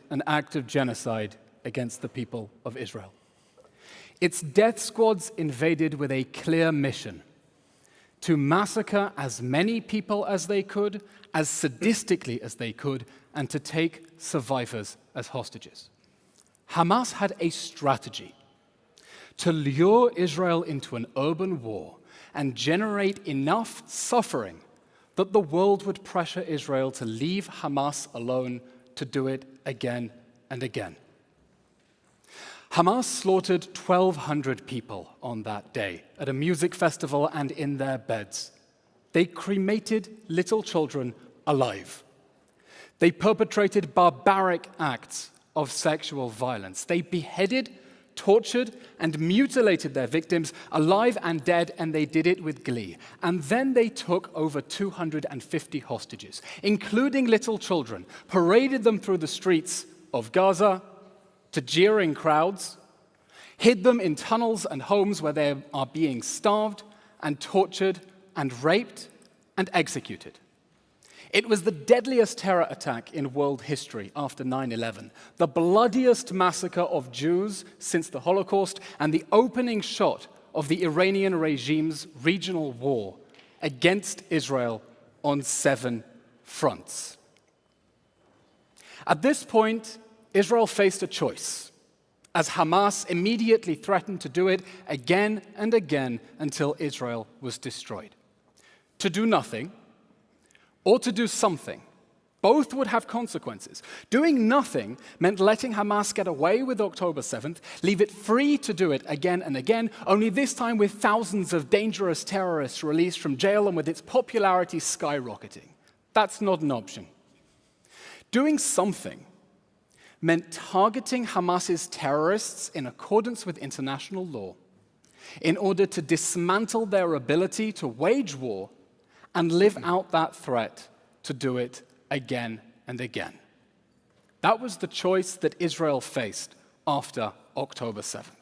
an act of genocide against the people of Israel. Its death squads invaded with a clear mission: to massacre as many people as they could, as sadistically as they could, and to take survivors as hostages. Hamas had a strategy: to lure Israel into an urban war and generate enough suffering that the world would pressure Israel to leave Hamas alone to do it again and again. Hamas slaughtered 1,200 people on that day at a music festival and in their beds. They cremated little children alive. They perpetrated barbaric acts of sexual violence. They beheaded, tortured, and mutilated their victims alive and dead, and they did it with glee. And then they took over 250 hostages, including little children, paraded them through the streets of Gaza to jeering crowds, hid them in tunnels and homes where they are being starved and tortured and raped and executed. It was the deadliest terror attack in world history after 9/11, the bloodiest massacre of Jews since the Holocaust, and the opening shot of the Iranian regime's regional war against Israel on 7 fronts. At this point, Israel faced a choice, as Hamas immediately threatened to do it again and again until Israel was destroyed. To do nothing, or to do something. Both would have consequences. Doing nothing meant letting Hamas get away with October 7th, leave it free to do it again and again, only this time with thousands of dangerous terrorists released from jail and with its popularity skyrocketing. That's not an option. Doing something meant targeting Hamas's terrorists in accordance with international law in order to dismantle their ability to wage war and live out that threat to do it again and again. That was the choice that Israel faced after October 7th.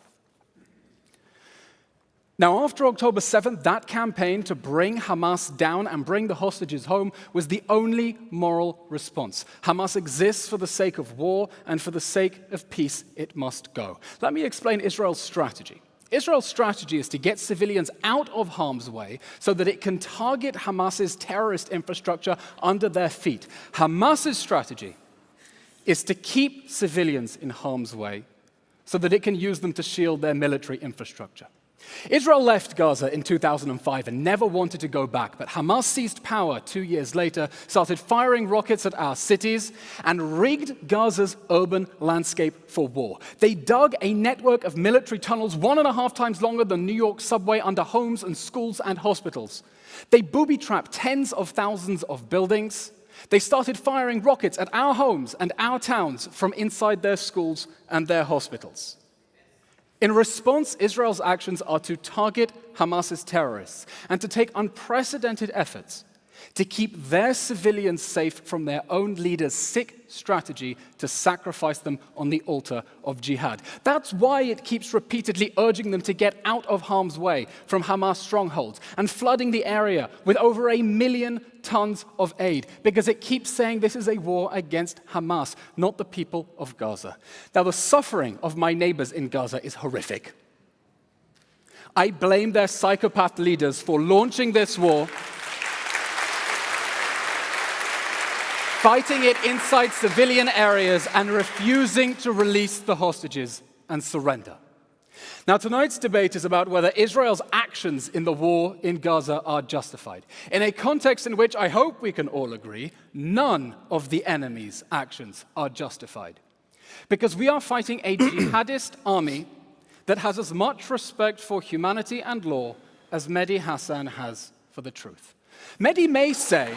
Now, after October 7th, that campaign to bring Hamas down and bring the hostages home was the only moral response. Hamas exists for the sake of war, and for the sake of peace, it must go. Let me explain Israel's strategy. Israel's strategy is to get civilians out of harm's way so that it can target Hamas's terrorist infrastructure under their feet. Hamas's strategy is to keep civilians in harm's way so that it can use them to shield their military infrastructure. Israel left Gaza in 2005 and never wanted to go back, but Hamas seized power 2 years later, started firing rockets at our cities, and rigged Gaza's urban landscape for war. They dug a network of military tunnels 1.5 times longer than New York subway under homes and schools and hospitals. They booby-trapped tens of thousands of buildings. They started firing rockets at our homes and our towns from inside their schools and their hospitals. In response, Israel's actions are to target Hamas's terrorists and to take unprecedented efforts to keep their civilians safe from their own leader's sick strategy to sacrifice them on the altar of jihad. That's why it keeps repeatedly urging them to get out of harm's way from Hamas strongholds and flooding the area with over 1 million tons of aid, because it keeps saying this is a war against Hamas, not the people of Gaza. Now, the suffering of my neighbors in Gaza is horrific. I blame their psychopath leaders for launching this war, fighting it inside civilian areas, and refusing to release the hostages and surrender. Now, tonight's debate is about whether Israel's actions in the war in Gaza are justified, in a context in which I hope we can all agree none of the enemy's actions are justified. Because we are fighting a jihadist army that has as much respect for humanity and law as Mehdi Hasan has for the truth. Mehdi may say,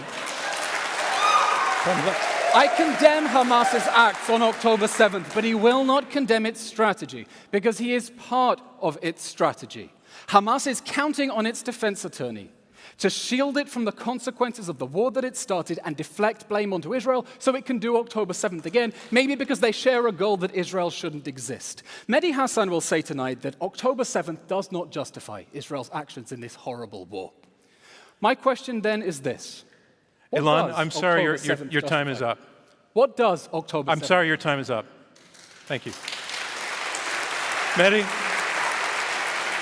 I condemn Hamas's acts on October 7th, but he will not condemn its strategy because he is part of its strategy. Hamas is counting on its defense attorney to shield it from the consequences of the war that it started and deflect blame onto Israel so it can do October 7th again, maybe because they share a goal that Israel shouldn't exist. Mehdi Hasan will say tonight that October 7th does not justify Israel's actions in this horrible war. My question then is this. Eylon, I'm sorry, your time is up. What does October 7th? I'm sorry, your time is up. Thank you. Mehdi?